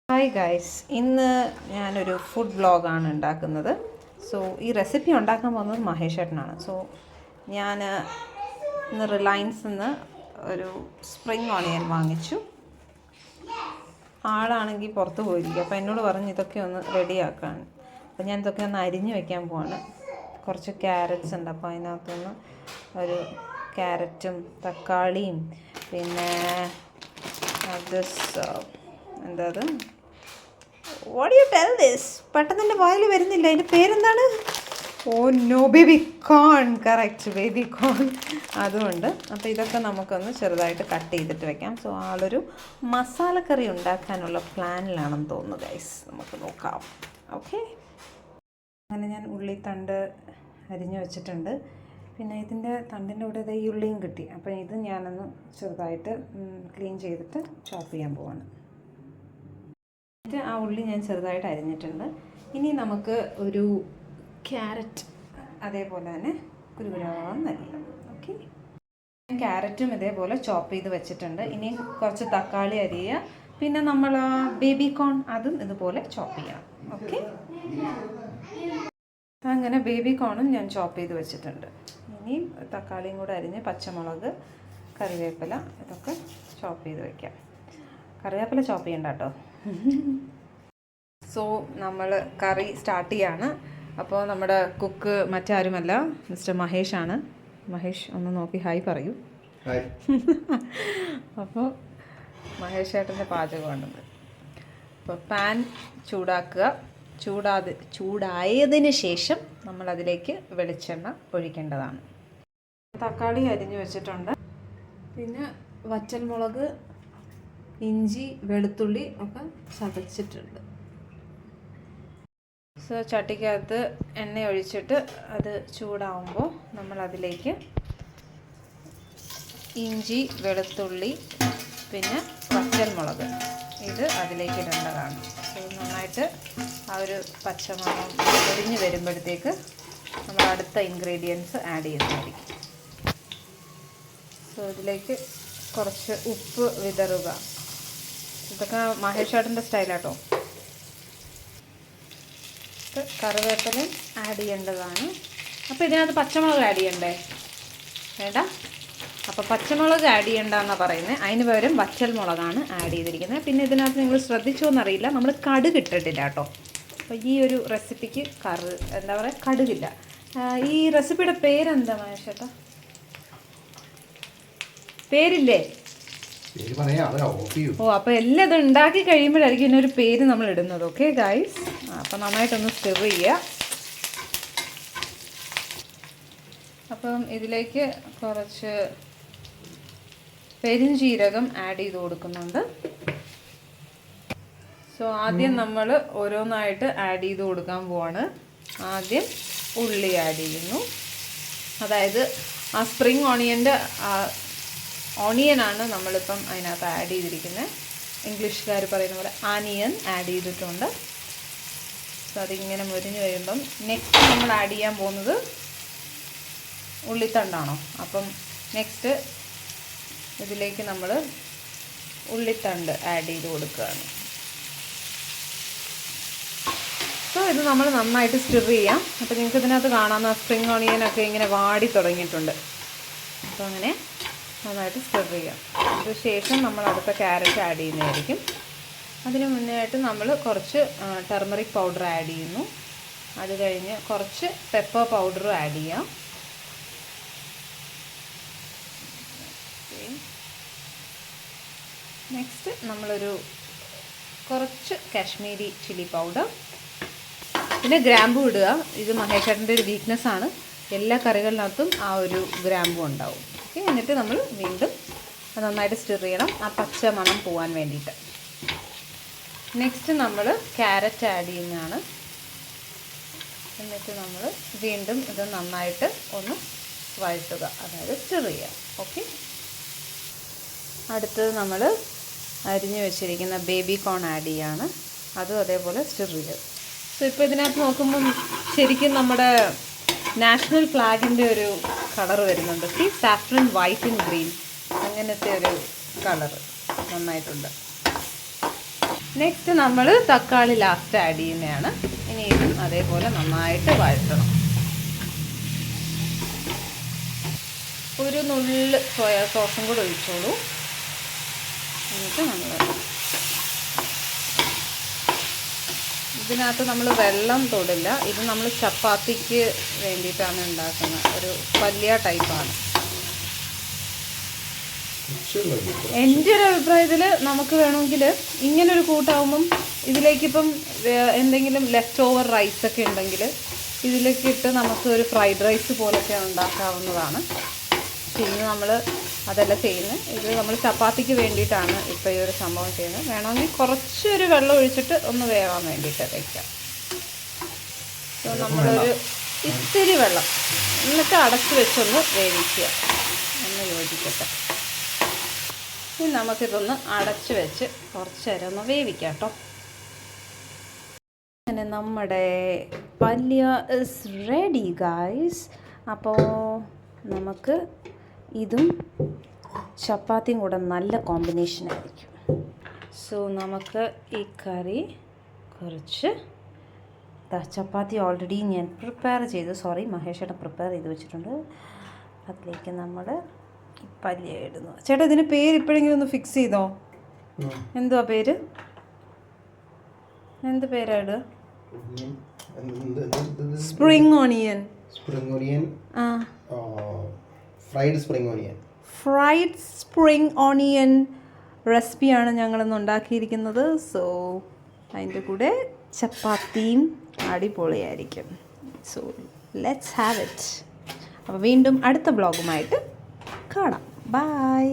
Hi guys, ഇന്ന് ഞാനൊരു food വ്ളോഗാണ് ഉണ്ടാക്കുന്നത്. സോ ഈ റെസിപ്പി ഉണ്ടാക്കാൻ പോകുന്നത് മഹേഷ് ചേട്ടനാണ്. സോ ഞാൻ ഇന്ന് റിലയൻസിൽ നിന്ന് ഒരു സ്പ്രിങ് ഓണിയൻ വാങ്ങിച്ചു. ആളാണെങ്കിൽ പുറത്ത് പോയിരിക്കും, അപ്പോൾ എന്നോട് പറഞ്ഞ് ഇതൊക്കെ ഒന്ന് റെഡിയാക്കാൻ. അപ്പോൾ ഞാൻ ഇതൊക്കെ ഒന്ന് അരിഞ്ഞ് വെക്കാൻ പോവാണ്. കുറച്ച് ക്യാരറ്റ്സ് ഉണ്ട്, അപ്പോൾ അതിനകത്തുനിന്ന് ഒരു ക്യാരറ്റും തക്കാളിയും പിന്നെ എന്താ വാട്ട് യു ടെൽ ദിസ്, പെട്ടെന്ന് എൻ്റെ വായിൽ വരുന്നില്ല. അതിൻ്റെ പേരെന്താണ്? Oh no, baby corn. Correct, baby corn. അതുകൊണ്ട് അപ്പോൾ ഇതൊക്കെ നമുക്കൊന്ന് ചെറുതായിട്ട് കട്ട് ചെയ്തിട്ട് വെക്കാം. സോ ആളൊരു മസാലക്കറി ഉണ്ടാക്കാനുള്ള പ്ലാനിലാണെന്ന് തോന്നുന്നു ഗൈസ്. നമുക്ക് നോക്കാം. ഓക്കെ, അങ്ങനെ ഞാൻ ഉള്ളിത്തണ്ട് അരിഞ്ഞു വെച്ചിട്ടുണ്ട്. പിന്നെ ഇതിൻ്റെ തണ്ടിൻ്റെ കൂടെ ഈ ഉള്ളിയും കിട്ടി. അപ്പോൾ ഇത് ഞാനൊന്ന് ചെറുതായിട്ട് ക്ലീൻ ചെയ്തിട്ട് ചോപ്പ് ചെയ്യാൻ പോവാണ്. ആ ഉള്ളി ഞാൻ ചെറുതായിട്ട് അരിഞ്ഞിട്ടുണ്ട്. ഇനി നമുക്ക് ഒരു ക്യാരറ്റ് അതേപോലെ തന്നെ കുരുകുരാന്ന് അരിയാം. ഓക്കെ, ക്യാരറ്റും ഇതേപോലെ ചോപ്പ് ചെയ്ത് വെച്ചിട്ടുണ്ട്. ഇനി കുറച്ച് തക്കാളി അരിയുക, പിന്നെ നമ്മൾ ബേബി കോൺ അതും ഇതുപോലെ ചോപ്പ് ചെയ്യാം. ഓക്കെ, അങ്ങനെ ബേബി കോണും ഞാൻ ചോപ്പ് ചെയ്ത് വെച്ചിട്ടുണ്ട്. ഇനിയും തക്കാളിയും കൂടെ അരിഞ്ഞ് പച്ചമുളക്, കറിവേപ്പില ഇതൊക്കെ ചോപ്പ് ചെയ്ത് വയ്ക്കാം. കറിവേപ്പില ചോപ്പ് ചെയ്യണ്ട കേട്ടോ. സോ നമ്മൾ കറി സ്റ്റാർട്ട് ചെയ്യാണ്. അപ്പോൾ നമ്മുടെ കുക്ക് മറ്റാരുമല്ല, മിസ്റ്റർ മഹേഷാണ്. മഹേഷ് ഒന്ന് നോക്കി ഹായ് പറയൂ. അപ്പോൾ മഹേഷ് ചേട്ടൻ്റെ പാചകമാണത്. അപ്പോൾ പാൻ ചൂടാക്കുക. ചൂടായതിന് ശേഷം നമ്മളതിലേക്ക് വെളിച്ചെണ്ണ ഒഴിക്കേണ്ടതാണ്. തക്കാളി അരിഞ്ഞു വെച്ചിട്ടുണ്ട്. പിന്നെ വറ്റൽമുളക്, ഇഞ്ചി, വെളുത്തുള്ളി ഒക്കെ ചതച്ചിട്ടുണ്ട്. സോ ചട്ടിക്കകത്ത് എണ്ണ ഒഴിച്ചിട്ട് അത് ചൂടാവുമ്പോൾ നമ്മളതിലേക്ക് ഇഞ്ചി, വെളുത്തുള്ളി, പിന്നെ വറ്റൽമുളക് ഇത് അതിലേക്ക് ഇടേണ്ടതാണ്. സോ നന്നായിട്ട് ആ ഒരു പച്ചമണം പൊടിഞ്ഞ് വരുമ്പോഴത്തേക്ക് നമ്മൾ അടുത്ത ഇൻഗ്രീഡിയൻസ് ആഡ് ചെയ്യുന്നതായിരിക്കും. സോ ഇതിലേക്ക് കുറച്ച് ഉപ്പ് വിതറുക. ഇതൊക്കെ മഹേഷ് ചേട്ടൻ്റെ സ്റ്റൈലാട്ടോ. കറിവേപ്പിലയും ആഡ് ചെയ്യേണ്ടതാണ്. അപ്പോൾ ഇതിനകത്ത് പച്ചമുളക് ആഡ് ചെയ്യണ്ടേ? വേണ്ട. അപ്പോൾ പച്ചമുളക് ആഡ് ചെയ്യേണ്ടെന്നാണ് പറയുന്നത്. അതിന് പകരം വറ്റൽ മുളകാണ് ആഡ് ചെയ്തിരിക്കുന്നത്. പിന്നെ ഇതിനകത്ത് നിങ്ങൾ ശ്രദ്ധിച്ചോന്നറിയില്ല, നമ്മൾ കടുക് ഇട്ടിട്ടില്ല കേട്ടോ. അപ്പോൾ ഈ ഒരു റെസിപ്പിക്ക് എന്താ പറയുക, കടുകില്ല. ഈ റെസിപ്പിയുടെ പേരെന്താ മഹേഷ് ചേട്ടാ? പേരില്ലേ? ഓ, അപ്പോൾ എല്ലാം ഇത് ഉണ്ടാക്കി കഴിയുമ്പോഴായിരിക്കും ഇതിനൊരു പേര് നമ്മൾ ഇടുന്നത്. ഓക്കെ ഗൈസ്, അപ്പോൾ നന്നായിട്ടൊന്ന് സ്റ്റിർ ചെയ്യുക. അപ്പം ഇതിലേക്ക് കുറച്ച് പെരുംജീരകം ആഡ് ചെയ്ത് കൊടുക്കുന്നുണ്ട്. സോ ആദ്യം നമ്മൾ ഓരോന്നായിട്ട് ആഡ് ചെയ്ത് കൊടുക്കാൻ പോവാണ്. ആദ്യം ഉള്ളി ആഡ് ചെയ്യുന്നു. അതായത് ആ സ്പ്രിങ് ഓണിയനാണ് നമ്മളിപ്പം അതിനകത്ത് ആഡ് ചെയ്തിരിക്കുന്നത്. ഇംഗ്ലീഷുകാർ പറയുന്ന പോലെ ആനിയൻ ആഡ് ചെയ്തിട്ടുണ്ട്. സോ അതിങ്ങനെ മുരിഞ്ഞ് വരുമ്പം നെക്സ്റ്റ് നമ്മൾ ആഡ് ചെയ്യാൻ പോകുന്നത് ഉള്ളിത്തണ്ടാണോ? അപ്പം നെക്സ്റ്റ് ഇതിലേക്ക് നമ്മൾ ഉള്ളിത്തണ്ട് ആഡ് ചെയ്ത് കൊടുക്കുകയാണ്. സോ ഇത് നമ്മൾ നന്നായിട്ട് സ്റ്റിർ ചെയ്യാം. അപ്പോൾ നിങ്ങൾക്ക് ഇതിനകത്ത് കാണാവുന്ന സ്പ്രിങ് ഓണിയനൊക്കെ ഇങ്ങനെ വാടി തുടങ്ങിയിട്ടുണ്ട്. അപ്പോൾ അങ്ങനെ നന്നായിട്ട് സ്റ്റിർ ചെയ്യാം. അതിനുശേഷം നമ്മൾ അടുത്ത ക്യാരറ്റ് ആഡ് ചെയ്യുന്നതായിരിക്കും. അതിന് മുന്നേ ആയിട്ട് നമ്മൾ കുറച്ച് ടർമറിക് പൗഡർ ആഡ് ചെയ്യുന്നു. അത് കഴിഞ്ഞ് കുറച്ച് പെപ്പർ പൗഡറും ആഡ് ചെയ്യാം. നെക്സ്റ്റ് നമ്മളൊരു കുറച്ച് കാശ്മീരി ചില്ലി പൗഡർ, പിന്നെ ഗ്രാമ്പൂ ഇടുക. ഇത് മഹേഷ് ചേട്ടൻ്റെ ഒരു വീക്ക്നെസ്സാണ്. എല്ലാ കറികളിനകത്തും ആ ഒരു ഗ്രാമ്പൂ ഉണ്ടാവും. ഓക്കെ, എന്നിട്ട് നമ്മൾ വീണ്ടും നന്നായിട്ട് സ്റ്റിർ ചെയ്യണം, ആ പച്ച മണം പോകാൻ വേണ്ടിയിട്ട്. നെക്സ്റ്റ് നമ്മൾ ക്യാരറ്റ് ആഡ് ചെയ്യുന്നതാണ്. എന്നിട്ട് നമ്മൾ വീണ്ടും ഇത് നന്നായിട്ട് ഒന്ന് വഴറ്റുക, അതായത് സ്റ്റിർ ചെയ്യുക. ഓക്കെ, അടുത്തത് നമ്മൾ അരിഞ്ഞു വെച്ചിരിക്കുന്ന ബേബി കോൺ ആഡ് ചെയ്യാണ്. അതും അതേപോലെ സ്റ്റിർ ചെയ്യുക. സോ ഇപ്പോൾ ഇതിനകത്ത് നോക്കുമ്പം ശരിക്കും നമ്മുടെ നാഷണൽ ഫ്ലാഗിൻ്റെ ഒരു കളർ വരുന്നുണ്ട്. സാഫ്രൻ വൈറ്റ് ആൻഡ് ഗ്രീൻ, അങ്ങനത്തെ ഒരു കളർ നന്നായിട്ടുണ്ട്. നെക്സ്റ്റ് നമ്മൾ തക്കാളി ലാസ്റ്റ് ആഡ് ചെയ്യുന്നതാണ്. ഇനി ഇതും അതേപോലെ നന്നായിട്ട് വഴറ്റണം. ഒരു നുള്ള് സോയാ സോസും കൂടെ ഒഴിച്ചോളൂ. എന്നിട്ട് നമ്മൾ ഇതിനകത്ത് നമ്മൾ വെള്ളം തൊടില്ല. ഇത് നമ്മൾ ചപ്പാത്തിക്ക് വേണ്ടിയിട്ടാണ് ഉണ്ടാക്കുന്നത്. ഒരു പല്ലിയ ടൈപ്പാണ്. എൻ്റെ ഒരു അഭിപ്രായത്തിൽ നമുക്ക് വേണമെങ്കിൽ ഇങ്ങനൊരു കൂട്ടാവുമ്പം ഇതിലേക്കിപ്പം എന്തെങ്കിലും ലെഫ്റ്റ് ഓവർ റൈസൊക്കെ ഉണ്ടെങ്കിൽ ഇതിലേക്ക് ഇട്ട് നമുക്ക് ഒരു ഫ്രൈഡ് റൈസ് പോലൊക്കെ ഉണ്ടാക്കാവുന്നതാണ്. പക്ഷേ ഇന്ന് നമ്മൾ അതല്ല ചെയ്യുന്നത്. ഇത് നമ്മൾ ചപ്പാത്തിക്ക് വേണ്ടിയിട്ടാണ് ഇപ്പോൾ ഈ ഒരു സംഭവം ചെയ്യുന്നത്. വേണമെങ്കിൽ കുറച്ചൊരു വെള്ളം ഒഴിച്ചിട്ട് ഒന്ന് വേവാൻ വേണ്ടിയിട്ട് വയ്ക്കാം. സോ നമ്മളൊരു ഇത്തിരി വെള്ളം എന്നിട്ട് അടച്ച് വെച്ചൊന്ന് വേവിക്കുക. ഒന്ന് യോജിക്കട്ടെ. ഇനി നമുക്കിതൊന്ന് അടച്ച് വെച്ച് കുറച്ച് നേരം ഒന്ന് വേവിക്കാം കേട്ടോ. അങ്ങനെ നമ്മുടെ പല്ലിയ ഇസ് റെഡി ഗായ്സ്. അപ്പോൾ നമുക്ക് ഇതും ചപ്പാത്തിയും കൂടെ നല്ല കോമ്പിനേഷൻ ആയിരിക്കും. സോ നമുക്ക് ഈ കറി കുറച്ച് ചപ്പാത്തി ഓൾറെഡി ഞാൻ പ്രിപ്പയർ ചെയ്തു. മഹേഷേട്ടൻ പ്രിപ്പയർ ചെയ്ത് വെച്ചിട്ടുണ്ട്. അതിലേക്ക് നമ്മൾ പല്ലിയ ഇടുന്നു. ചേട്ടാ ഇതിന് പേര് ഇപ്പോഴെങ്കിലും ഒന്ന് ഫിക്സ് ചെയ്തോ? എന്തുവാ പേര്? എന്ത് പേരാ ഇടുക? Spring onion. Fried spring onion റെസിപ്പിയാണ് ഞങ്ങളിന്ന് ഉണ്ടാക്കിയിരിക്കുന്നത്. സോ അതിൻ്റെ കൂടെ ചപ്പാത്തിയും അടിപൊളിയായിരിക്കും. So let's have it. അപ്പോൾ വീണ്ടും അടുത്ത ബ്ലോഗുമായിട്ട് കാണാം. ബൈ.